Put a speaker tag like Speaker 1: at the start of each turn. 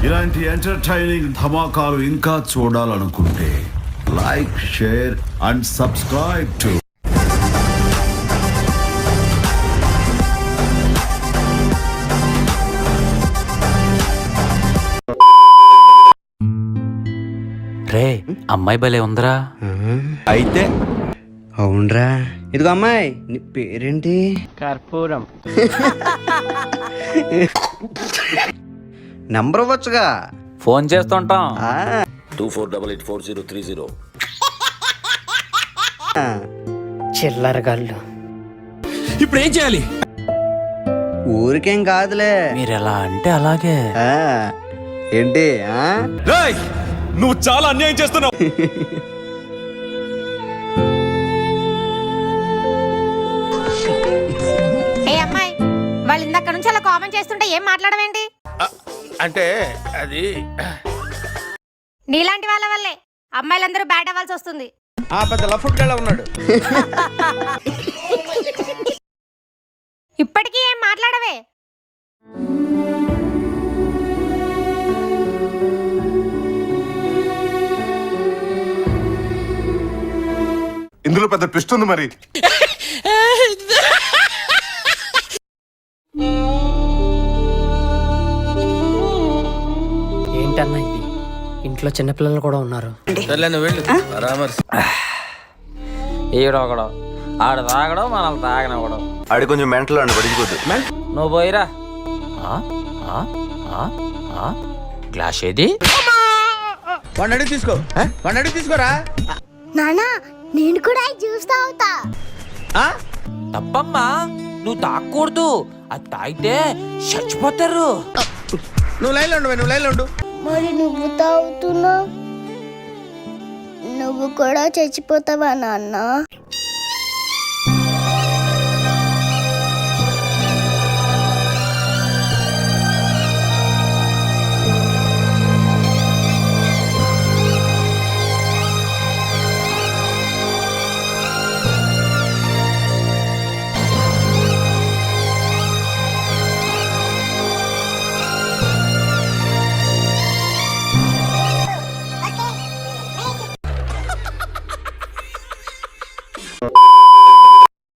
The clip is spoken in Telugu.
Speaker 1: ఇలాంటి ఎంటర్టైనింగ్ ధమాకాలు ఇంకా చూడాలనుకుంటే like, share and subscribe to
Speaker 2: రే అమ్మాయి భలే ఉందరా.
Speaker 3: అయితే
Speaker 4: అవునరా. ఇదిగో అమ్మాయి, నీ పేరేంటి?
Speaker 5: కర్పూరం.
Speaker 4: నంబర్ ఇవ్వచ్చుగా.
Speaker 2: ఫోన్ చేస్తుంటాం.
Speaker 6: 24884030.
Speaker 5: చిల్లర గల్లు.
Speaker 3: ఇప్పుడు ఏం చేయాలి?
Speaker 4: ఊరికేం కాదులే.
Speaker 2: మీరు ఎలా అంటే అలాగే.
Speaker 4: ఆ, ఏంటి?
Speaker 3: రేయ్, నువ్వు చాలా అన్యాయం చేస్తున్నావు.
Speaker 7: ఏ అమ్మాయి, వాళ్ళు ఇందాక నుంచి అలా కామెంట్ చేస్తుంటే ఏం మాట్లాడవేంటి?
Speaker 6: అంటే అది
Speaker 7: నీలాంటి వాళ్ళ వల్లే అమ్మాయిలందరూ బ్యాట్ అవ్వాల్సి వస్తుంది.
Speaker 4: పెద్ద లఫుడ్గా ఉన్నాడు.
Speaker 7: ఇప్పటికీ ఏం మాట్లాడవే?
Speaker 8: ఇందులో పెద్ద ట్విస్ట్ ఉంది మరి.
Speaker 5: ఏంటన్నా ఇది? ఇంట్లో చిన్నపిల్లలు కూడా ఉన్నారు.
Speaker 2: ఈడొకడు ఆడు తాగడం మనల్ని తాగనివ్వడం.
Speaker 3: ఆడి కొంచెం మెంటల్ అండి, పడిపోద్దు.
Speaker 2: నువ్వు పోయిరా. గ్లాస్ ఏది?
Speaker 4: వాడిని అడిగి తీసుకో, వాడిని అడిగి తీసుకోరా.
Speaker 9: నానా, నేను కూడా జ్యూస్ తాగుతా.
Speaker 2: తప్పమ్మా, నువ్వు తాగకూడదు. అది తాగితే చచ్చిపోతారు.
Speaker 4: నువ్వు లైన్లో ఉండు, నువ్వు లైన్లో ఉండు.
Speaker 9: మరి నువ్వు తాగుతున్నావు, నువ్వు కూడా చచ్చిపోతావా నాన్న?